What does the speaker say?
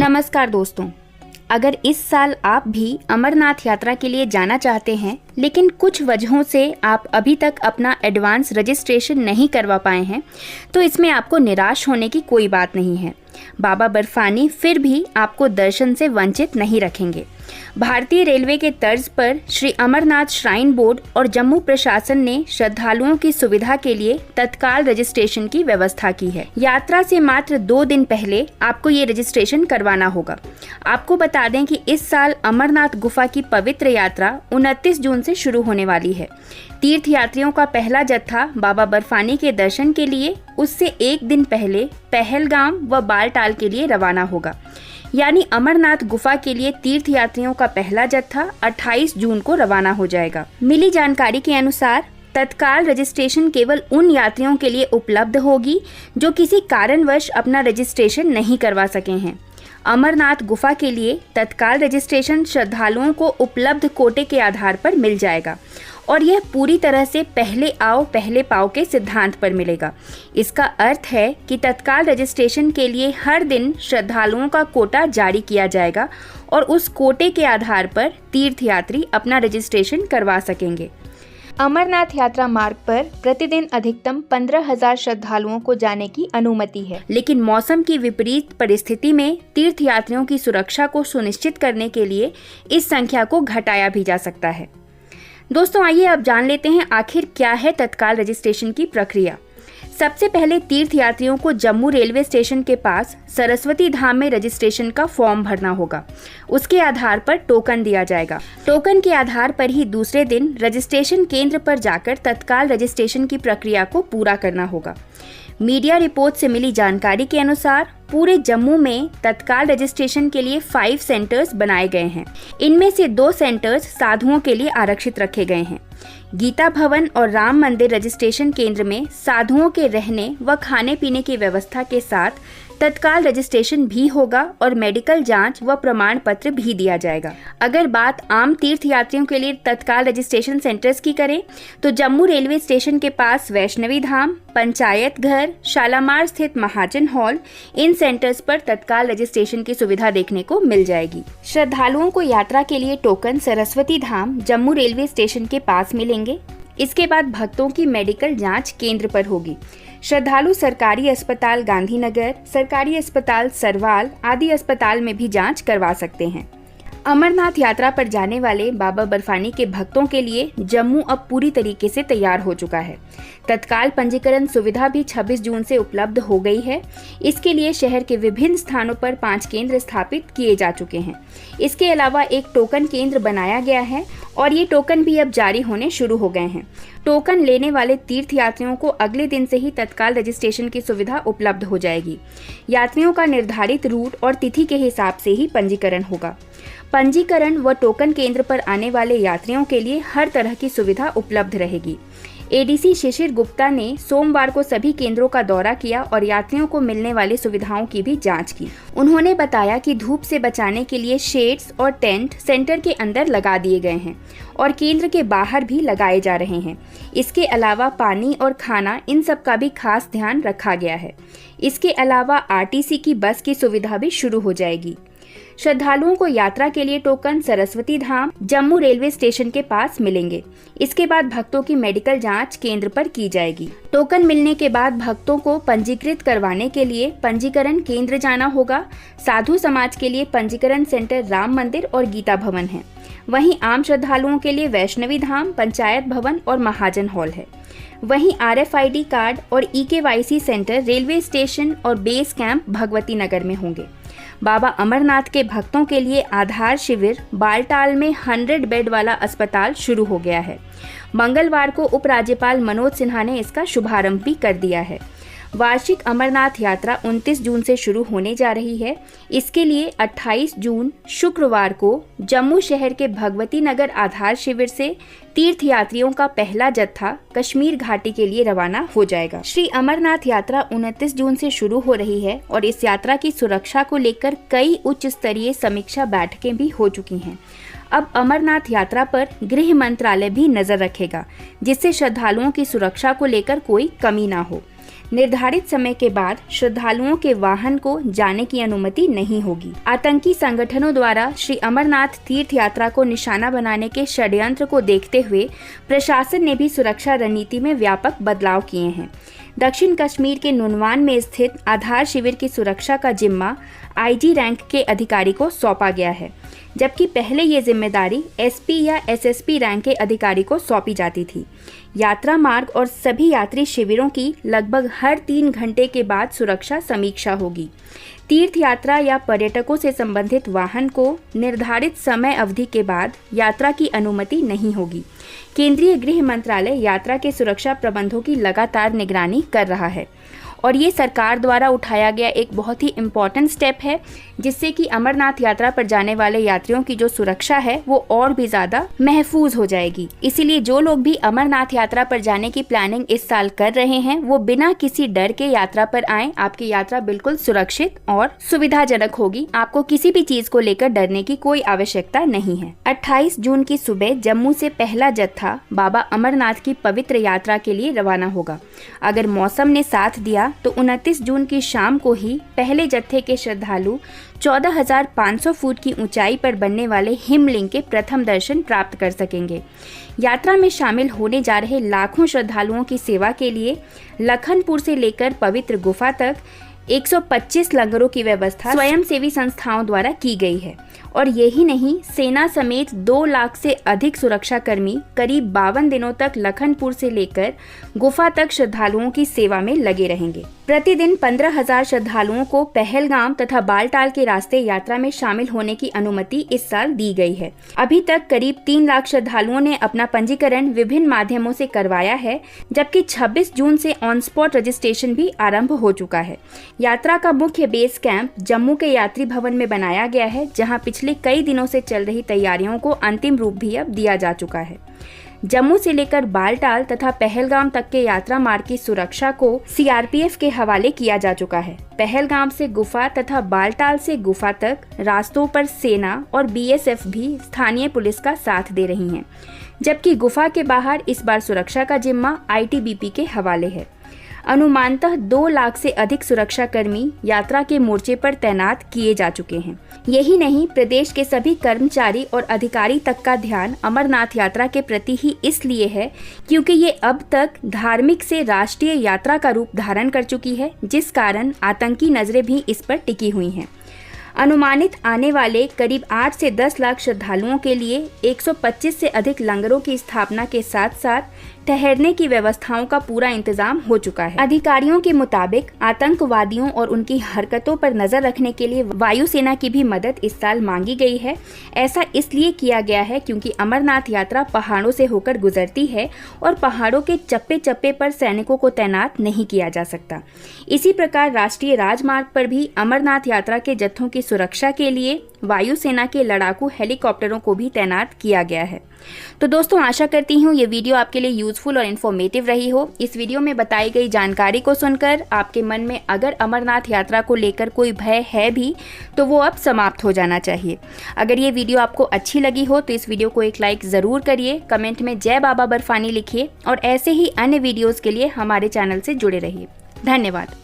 नमस्कार दोस्तों, अगर इस साल आप भी अमरनाथ यात्रा के लिए जाना चाहते हैं लेकिन कुछ वजहों से आप अभी तक अपना एडवांस रजिस्ट्रेशन नहीं करवा पाए हैं तो इसमें आपको निराश होने की कोई बात नहीं है। बाबा बर्फानी फिर भी आपको दर्शन से वंचित नहीं रखेंगे। भारतीय रेलवे के तर्ज पर श्री अमरनाथ श्राइन बोर्ड और जम्मू प्रशासन ने श्रद्धालुओं की सुविधा के लिए तत्काल रजिस्ट्रेशन की व्यवस्था की है। यात्रा से मात्र 2 दिन पहले आपको ये रजिस्ट्रेशन करवाना होगा। आपको बता दें कि इस साल अमरनाथ गुफा की पवित्र यात्रा 29 जून से शुरू होने वाली है। तीर्थ यात्रियों का पहला जत्था बाबा बर्फानी के दर्शन के लिए उससे 1 दिन पहले पहलगाम व बालटाल के लिए रवाना होगा। यानी अमरनाथ गुफा के लिए तीर्थ यात्रियों का पहला जत्था 28 जून को रवाना हो जाएगा। मिली जानकारी के अनुसार तत्काल रजिस्ट्रेशन केवल उन यात्रियों के लिए उपलब्ध होगी जो किसी कारणवश अपना रजिस्ट्रेशन नहीं करवा सके हैं। अमरनाथ गुफा के लिए तत्काल रजिस्ट्रेशन श्रद्धालुओं को उपलब्ध कोटे के आधार पर मिल जाएगा और यह पूरी तरह से पहले आओ पहले पाओ के सिद्धांत पर मिलेगा। इसका अर्थ है कि तत्काल रजिस्ट्रेशन के लिए हर दिन श्रद्धालुओं का कोटा जारी किया जाएगा और उस कोटे के आधार पर तीर्थयात्री अपना रजिस्ट्रेशन करवा सकेंगे। अमरनाथ यात्रा मार्ग पर प्रतिदिन अधिकतम 15,000 श्रद्धालुओं को जाने की अनुमति है, लेकिन मौसम की विपरीत परिस्थिति में तीर्थयात्रियों की सुरक्षा को सुनिश्चित करने के लिए इस संख्या को घटाया भी जा सकता है। दोस्तों, आइए अब जान लेते हैं आखिर क्या है तत्काल रजिस्ट्रेशन की प्रक्रिया। सबसे पहले तीर्थयात्रियों को जम्मू रेलवे स्टेशन के पास सरस्वती धाम में रजिस्ट्रेशन का फॉर्म भरना होगा। उसके आधार पर टोकन दिया जाएगा। टोकन के आधार पर ही दूसरे दिन रजिस्ट्रेशन केंद्र पर जाकर तत्काल रजिस्ट्रेशन की प्रक्रिया को पूरा करना होगा। मीडिया रिपोर्ट से मिली जानकारी के अनुसार पूरे जम्मू में तत्काल रजिस्ट्रेशन के लिए 5 सेंटर्स बनाए गए हैं। इनमें से 2 सेंटर्स साधुओं के लिए आरक्षित रखे गए हैं। गीता भवन और राम मंदिर रजिस्ट्रेशन केंद्र में साधुओं के रहने व खाने पीने की व्यवस्था के साथ तत्काल रजिस्ट्रेशन भी होगा और मेडिकल जांच व प्रमाण पत्र भी दिया जाएगा। अगर बात आम तीर्थयात्रियों के लिए तत्काल रजिस्ट्रेशन सेंटर्स की करें तो जम्मू रेलवे स्टेशन के पास वैष्णवी धाम, पंचायत घर, शालामार स्थित महाजन हॉल, इन सेंटर्स पर तत्काल रजिस्ट्रेशन की सुविधा देखने को मिल जाएगी। श्रद्धालुओं को यात्रा के लिए टोकन सरस्वती धाम जम्मू रेलवे स्टेशन के पास मिलेंगे। इसके बाद भक्तों की मेडिकल जांच केंद्र पर होगी। श्रद्धालु सरकारी अस्पताल गांधीनगर, सरकारी अस्पताल सरवाल आदि अस्पताल में भी जांच करवा सकते हैं। अमरनाथ यात्रा पर जाने वाले बाबा बर्फानी के भक्तों के लिए जम्मू अब पूरी तरीके से तैयार हो चुका है। तत्काल पंजीकरण सुविधा भी 26 जून से उपलब्ध हो गई है। इसके लिए शहर के विभिन्न स्थानों पर 5 केंद्र स्थापित किए जा चुके हैं। इसके अलावा एक टोकन केंद्र बनाया गया है और ये टोकन भी अब जारी होने शुरू हो गए हैं। टोकन लेने वाले तीर्थयात्रियों को अगले दिन से ही तत्काल रजिस्ट्रेशन की सुविधा उपलब्ध हो जाएगी। यात्रियों का निर्धारित रूट और तिथि के हिसाब से ही पंजीकरण होगा। पंजीकरण व टोकन केंद्र पर आने वाले यात्रियों के लिए हर तरह की सुविधा उपलब्ध रहेगी। एडीसी शिशिर गुप्ता ने सोमवार को सभी केंद्रों का दौरा किया और यात्रियों को मिलने वाली सुविधाओं की भी जांच की। उन्होंने बताया कि धूप से बचाने के लिए शेड्स और टेंट सेंटर के अंदर लगा दिए गए हैं और केंद्र के बाहर भी लगाए जा रहे हैं। इसके अलावा पानी और खाना इन सब का भी खास ध्यान रखा गया है। इसके अलावा आरटीसी की बस की सुविधा भी शुरू हो जाएगी। श्रद्धालुओं को यात्रा के लिए टोकन सरस्वती धाम जम्मू रेलवे स्टेशन के पास मिलेंगे। इसके बाद भक्तों की मेडिकल जांच केंद्र पर की जाएगी। टोकन मिलने के बाद भक्तों को पंजीकृत करवाने के लिए पंजीकरण केंद्र जाना होगा। साधु समाज के लिए पंजीकरण सेंटर राम मंदिर और गीता भवन है। वहीं आम श्रद्धालुओं के लिए वैष्णवी धाम, पंचायत भवन और महाजन हॉल है। वहीं RFID कार्ड और EKYC सेंटर रेलवे स्टेशन और बेस कैंप भगवती नगर में होंगे। बाबा अमरनाथ के भक्तों के लिए आधार शिविर बालटाल में 100 बेड वाला अस्पताल शुरू हो गया है। मंगलवार को उपराज्यपाल मनोज सिन्हा ने इसका शुभारंभ भी कर दिया है। वार्षिक अमरनाथ यात्रा 29 जून से शुरू होने जा रही है। इसके लिए 28 जून शुक्रवार को जम्मू शहर के भगवती नगर आधार शिविर से तीर्थयात्रियों का पहला जत्था कश्मीर घाटी के लिए रवाना हो जाएगा। श्री अमरनाथ यात्रा 29 जून से शुरू हो रही है और इस यात्रा की सुरक्षा को लेकर कई उच्च स्तरीय समीक्षा बैठकें भी हो चुकी हैं। अब अमरनाथ यात्रा पर गृह मंत्रालय भी नजर रखेगा, जिससे श्रद्धालुओं की सुरक्षा को लेकर कोई कमी ना हो। निर्धारित समय के बाद श्रद्धालुओं के वाहन को जाने की अनुमति नहीं होगी। आतंकी संगठनों द्वारा श्री अमरनाथ तीर्थ यात्रा को निशाना बनाने के षड्यंत्र को देखते हुए प्रशासन ने भी सुरक्षा रणनीति में व्यापक बदलाव किए हैं। दक्षिण कश्मीर के नुनवान में स्थित आधार शिविर की सुरक्षा का जिम्मा आईजी रैंक के अधिकारी को सौंपा गया है, जबकि पहले ये जिम्मेदारी एसपी या एसएसपी रैंक के अधिकारी को सौंपी जाती थी। यात्रा मार्ग और सभी यात्री शिविरों की लगभग हर 3 घंटे के बाद सुरक्षा समीक्षा होगी। तीर्थ यात्रा या पर्यटकों से संबंधित वाहन को निर्धारित समय अवधि के बाद यात्रा की अनुमति नहीं होगी। केंद्रीय गृह मंत्रालय यात्रा के सुरक्षा प्रबंधों की लगातार निगरानी कर रहा है और ये सरकार द्वारा उठाया गया एक बहुत ही इम्पॉर्टेंट स्टेप है, जिससे कि अमरनाथ यात्रा पर जाने वाले यात्रियों की जो सुरक्षा है वो और भी ज़्यादा महफूज हो जाएगी। इसीलिए जो लोग भी अमरनाथ यात्रा पर जाने की प्लानिंग इस साल कर रहे हैं वो बिना किसी डर के यात्रा पर आएं। आपकी यात्रा बिल्कुल सुरक्षित और सुविधाजनक होगी। आपको किसी भी चीज को लेकर डरने की कोई आवश्यकता नहीं है। 28 जून की सुबह जम्मू से पहला जत्था बाबा अमरनाथ की पवित्र यात्रा के लिए रवाना होगा। अगर मौसम ने साथ दिया तो 29 जून की शाम को ही पहले जत्थे के श्रद्धालु 14,500 फुट की ऊंचाई पर बनने वाले हिमलिंग के प्रथम दर्शन प्राप्त कर सकेंगे। यात्रा में शामिल होने जा रहे लाखों श्रद्धालुओं की सेवा के लिए लखनपुर से लेकर पवित्र गुफा तक 125 लंगरों की व्यवस्था स्वयंसेवी संस्थाओं द्वारा की गई है। और यही नहीं, सेना समेत 2 लाख से अधिक सुरक्षाकर्मी करीब 52 दिनों तक लखनपुर से लेकर गुफा तक श्रद्धालुओं की सेवा में लगे रहेंगे। प्रतिदिन 15,000 श्रद्धालुओं को पहलगाम तथा बालटाल के रास्ते यात्रा में शामिल होने की अनुमति इस साल दी गई है। अभी तक करीब 3 लाख श्रद्धालुओं ने अपना पंजीकरण विभिन्न माध्यमों से करवाया है, जबकि 26 जून से ऑन स्पॉट रजिस्ट्रेशन भी आरंभ हो चुका है। यात्रा का मुख्य बेस कैंप जम्मू के यात्री भवन में बनाया गया है, जहां पिछले कई दिनों से चल रही तैयारियों को अंतिम रूप भी अब दिया जा चुका है। जम्मू से लेकर बालटाल तथा पहलगाम तक के यात्रा मार्ग की सुरक्षा को सीआरपीएफ के हवाले किया जा चुका है। पहलगाम से गुफा तथा बालटाल से गुफा तक रास्तों पर सेना और बीएसएफ भी स्थानीय पुलिस का साथ दे रही हैं, जबकि गुफा के बाहर इस बार सुरक्षा का जिम्मा आईटीबीपी के हवाले है। अनुमानतः 2 लाख से अधिक सुरक्षाकर्मी यात्रा के मोर्चे पर तैनात किए जा चुके हैं। यही नहीं, प्रदेश के सभी कर्मचारी और अधिकारी तक का ध्यान अमरनाथ यात्रा के प्रति ही इसलिए है क्योंकि ये अब तक धार्मिक से राष्ट्रीय यात्रा का रूप धारण कर चुकी है, जिस कारण आतंकी नजरें भी इस पर टिकी हुई हैं। अनुमानित आने वाले करीब 8 से 10 लाख श्रद्धालुओं के लिए 125 से अधिक लंगरों की स्थापना के साथ साथ ठहरने की व्यवस्थाओं का पूरा इंतजाम हो चुका है। अधिकारियों के मुताबिक आतंकवादियों और उनकी हरकतों पर नजर रखने के लिए वायुसेना की भी मदद इस साल मांगी गई है। ऐसा इसलिए किया गया है क्योंकि अमरनाथ यात्रा पहाड़ों से होकर गुजरती है और पहाड़ों के चप्पे चप्पे पर सैनिकों को तैनात नहीं किया जा सकता। इसी प्रकार राष्ट्रीय राजमार्ग पर भी अमरनाथ यात्रा के जत्थों की सुरक्षा के लिए वायुसेना के लड़ाकू हेलीकॉप्टरों को भी तैनात किया गया है। तो दोस्तों, आशा करती हूँ ये वीडियो आपके लिए यूजफुल और इन्फॉर्मेटिव रही हो। इस वीडियो में बताई गई जानकारी को सुनकर आपके मन में अगर अमरनाथ यात्रा को लेकर कोई भय है भी तो वो अब समाप्त हो जाना चाहिए। अगर ये वीडियो आपको अच्छी लगी हो तो इस वीडियो को एक लाइक ज़रूर करिए, कमेंट में जय बाबा बर्फानी लिखिए और ऐसे ही अन्य वीडियोज़ के लिए हमारे चैनल से जुड़े रहिए। धन्यवाद।